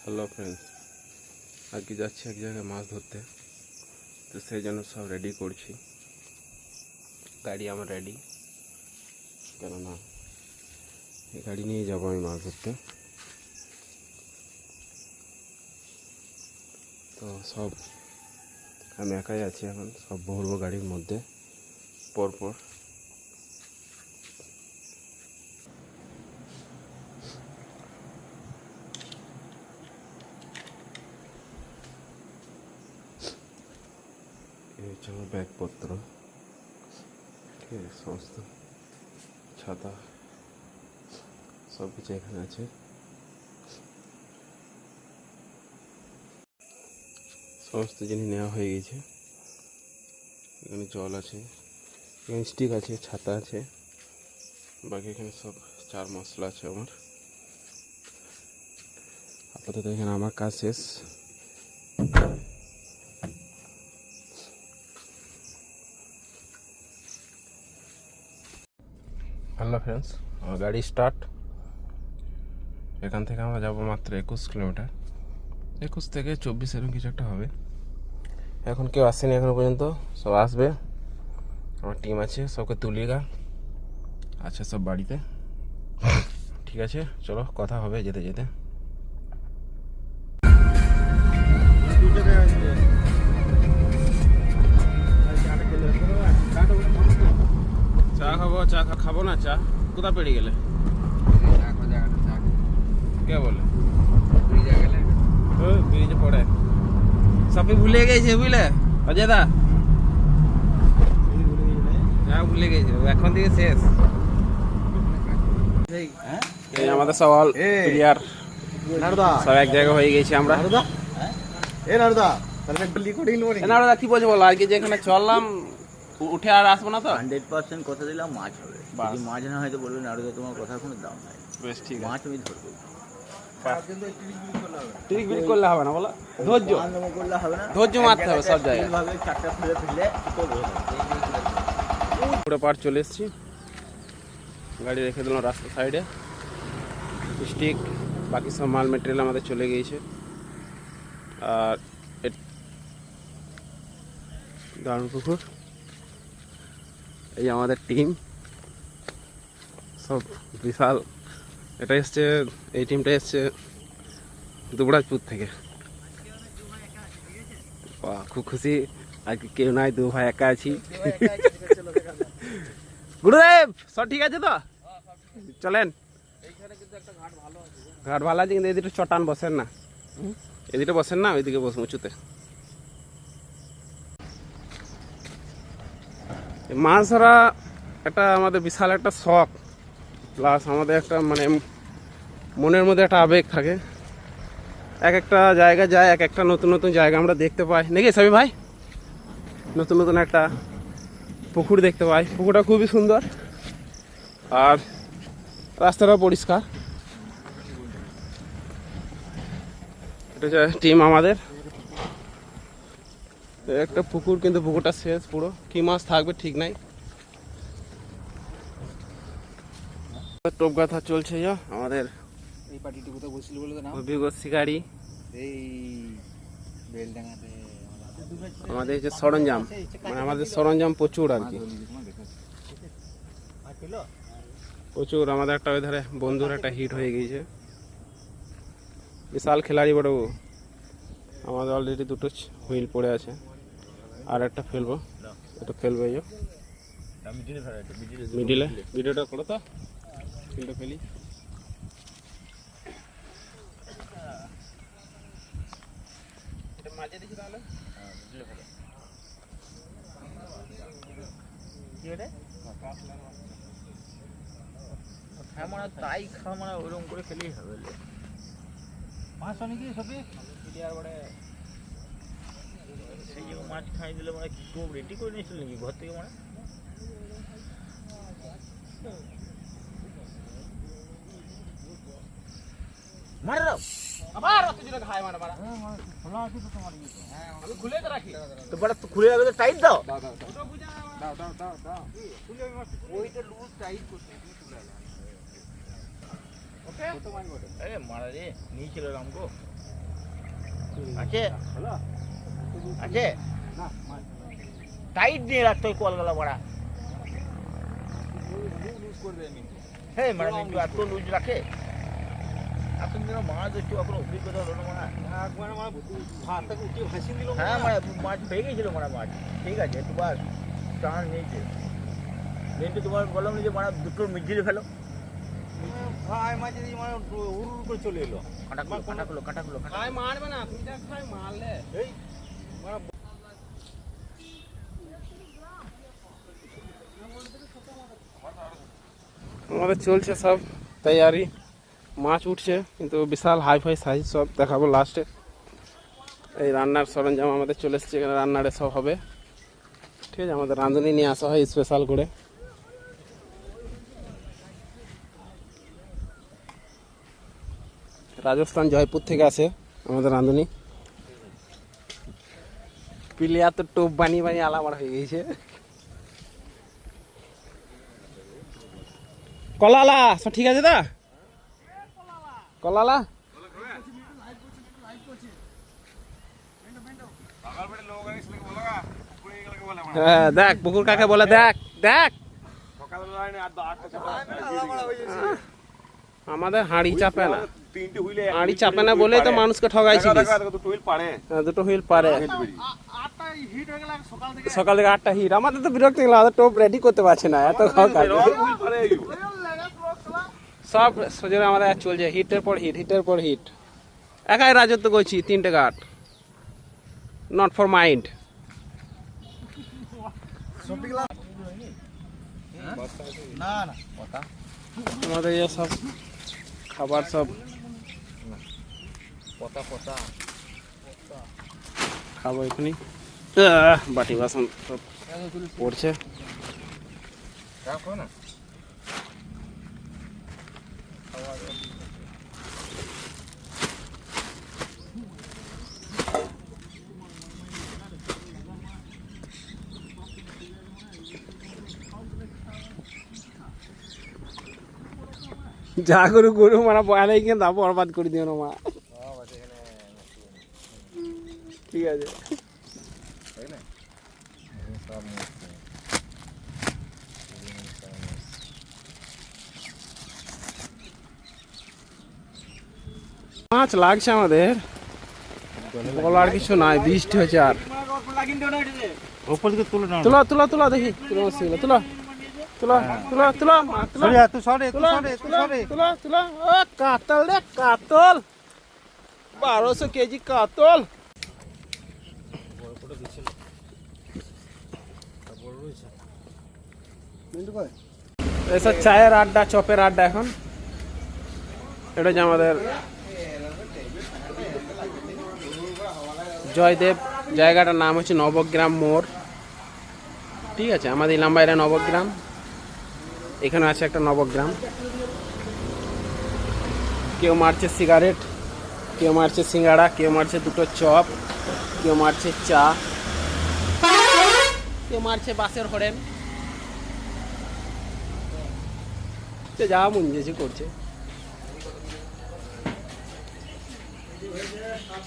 Hello friends, আজকে যাচ্ছি এক জায়গায় মাছ ধরতে। তো সেই জন্য সব রেডি করছি। গাড়ি আমার রেডি, কেননা এই গাড়ি নিয়ে যাবো আমি মাছ ধরতে। তো সব আমি একাই আছি, এখন সব ভরবো গাড়ির মধ্যে পরপর। এই হচ্ছে আমার ব্যাগপত্র, ঠিক আছে, সমস্ত ছাতা সব কিছু এখানে আছে। সমস্ত জিনিস নেওয়া হয়ে গেছে। এখানে জল আছে, এখানে স্টিক আছে, ছাতা আছে, বাকি এখানে সব চার মশলা আছে আমার। আপাতত এখানে আমার কাজ শেষ। হ্যালো ফ্রেন্ডস, আমার গাড়ি স্টার্ট। এখান থেকে আমরা যাবো মাত্র 21 কিলোমিটার, 21 থেকে 24 এরকম কিছু একটা হবে। এখন কেউ আসেনি এখনো পর্যন্ত, সব আসবে। আমার টিম আছে, সবকে তুলিয়েগা আচ্ছা সব বাড়িতে। ঠিক আছে, চলো কথা হবে যেতে যেতে। চা খাবো, চা খাবো না? চা কোথা পেড়ে গেলে কে বলে ব্রিজে পড়ে সবই ভুলে গেছে, বুঝলে অজয় দা? হ্যাঁ ভুলে গেছে, এখন থেকে শেষ। এই আমাদের সব অল প্লেয়ার সব এক জায়গায় হয়ে গেছি আমরা। নারদা কি বলছো বলো? আজকে যেখানে চললাম উঠে আর আসবো না তো? 100% কথা দিলাম মাছ হবে। যদি মাছ না হয় তো বলবেন নারদা তোমার কথা কোনো দাম নাই। বেশ ঠিক আছে, মাছ আমি ধরবো। ট্রিক বিট করলে হবে না, বলো ধৈর্য করলে হবে না, ধৈর্য মারতে হবে সব জায়গায়। ভাবে চারটা ফেলে ফেলে পুরো পার চলে এসেছি, গাড়ি রেখে দিলাম রাস্তার সাইডে। স্টিক বাকি সব মাল মেটেরিয়াল আমাদের চলে গিয়েছে। আর দারুণ পুকুর, এই আমাদের টিম সব বিশাল। এটা এসছে, এই টিমটা এসছে দুবরাজপুর থেকে। বাহ, খুব খুশি আজকে কেউ নাই, দু ভাই একা আছি। গুরুদেব সব ঠিক আছে তো? চলেন। ঘাট ভালো আছে, কিন্তু এদিকে চটান বসেন না, এদিকে বসেন না, ওইদিকে বসুন উঁচুতে। মাছ ধরা একটা আমাদের বিশাল একটা শখ, প্লাস আমাদের একটা মানে মনের মধ্যে একটা আবেগ থাকে। এক একটা জায়গা যায়, এক একটা নতুন নতুন জায়গা আমরা দেখতে পাই নাকি সবই ভাই? নতুন নতুন একটা পুকুর দেখতে পাই, পুকুরটা খুবই সুন্দর আর রাস্তাটাও পরিষ্কার। এটা হচ্ছে টিম আমাদের। একটা পুকুর, কিন্তু পুকুরটা শেষ পুরো, কি মাছ থাকবে ঠিক নাই। টোপ গাথা চলছে আমাদের। এই পার্টিটি কোথাও বসছিল বলে তো না, অভিজ্ঞ শিকারি। এই বেলডাঙ্গাতে আমাদের যে সরঞ্জাম, মানে আমাদের সরঞ্জাম প্রচুর আর কি, প্রচুর। আমাদের একটা ওই ধারে বন্ধুর একটা হিট হয়ে গিয়েছে, বিশাল খেলাড়ি বড়। আমাদের অলরেডি দুটো হুইল পড়ে আছে, আর একটা ফেলবো, এটা ফেলবো। এই মিডিলে ভিডিওটা করো তো, ফিল্ডটা ফেলি। এটা মাঝে দিছি তাহলে হ্যাঁ, মানে তাই খাওয়া মানে ওরকম করে খেলেই হবে। মাছ অনেক সবই সেই যে মাছ খাই দিলে মানে খুব রেডি করে নিয়েছিল নাকি ঘর থেকে? মানে মারে দাও আবার অত জোরে ঘায় মারা মারা। খোলা আছে তো তোমার ইয়ে? হ্যাঁ, আমি খুলে তো রাখি। তো বড় তো খুলে রাখবে, তো টাইট দাও। দাও দাও দাও দাও দাও দাও দাও খুলে মারতে, ওইটা লুজ টাইট করতে তুমি খুলে দাও। আরে মারা রে নিয়েছিল রামগো আছে আছে টাইট দিয়ে রাখতো ওই কলগুলো বড়া হ্যাঁ মানে একটু এত লুজ রাখে এখন যেন মাছ একটু এখন অভিজ্ঞতা হলো না হ্যাঁ মানে মাছ পেয়ে গেছিল মানে মাছ ঠিক আছে একটু বাস টান নিয়েছে কিন্তু তোমার বললাম যে মানে দুটো মিজিয়ে ফেলো ভাই মাঝে মানে উড় করে চলে এলো কাঁটাগুলো খাই মারবে না তুমি যা খাই মারলে এই আমাদের চলছে সব তৈয়ারি মাছ উঠছে কিন্তু বিশাল হাই ফাই সাইজ সব দেখাবো লাস্টে এই রান্নার সরঞ্জাম আমাদের চলে এসছে এখানে রান্নারে সব হবে ঠিক আছে আমাদের রাঁধুনি নিয়ে আসা হয় স্পেশাল করে রাজস্থান জয়পুর থেকে আসে আমাদের রাঁধুনি প্লেয়ার তো টোপ বানিয়ে আলামার হয়ে গেছে কলালা সব ঠিক আছে দা কলালা হ্যাঁ দেখ পুকুর কাকে বলে দেখ দেখ আমাদের হাঁড়ি চাপে না হাঁড়ি চাপে না বলেই তো মানুষকে ঠগাইছি দুটো হুইল পারে সকাল থেকে 8টা হিট আমাদের তো বিরক্ত গেল আমাদের টোপ রেডি করতে পারছে না এত সব সোজা আমাদের চলছে হিটের পর হিট একাই রাজত্ব করছি 3টে ঘাট নট ফর মাইন্ড না না কথা আমাদের এই সব খাবার সব কথা খাবো এখানে বাটি বাসন সব পড়ছে না যা গরু গরু মানে বয়ালে কিন্তু বরবাদ করে দিও না মা ঠিক আছে মাছ লাগছে আমাদের বলার কিছু নাই বৃষ্টি হয়েছে আর উপর দিকে তুলে নাও তুলো তুলো তুলো দেখি তুলো তুলো তুলো তুলো তুলো তুলো তুই সরে তুলো তুলো ও কাতল রে কাতল 1200 কেজি কাতল এসব চায়ের আড্ডা চপের আড্ডা এখন এটা যে আমাদের জয়দেব জায়গাটার নাম হচ্ছে নবগ্রাম মোড় ঠিক আছে আমাদের ইলামবাইরা নবগ্রাম এখানে আছে একটা নবগ্রাম কেউ মারছে সিগারেট কেউ মারছে সিঙ্গাড়া কেউ মারছে দুটো চপ কেউ মারছে চা কেউ মারছে বাসের হরেন যা মন যেছে করছে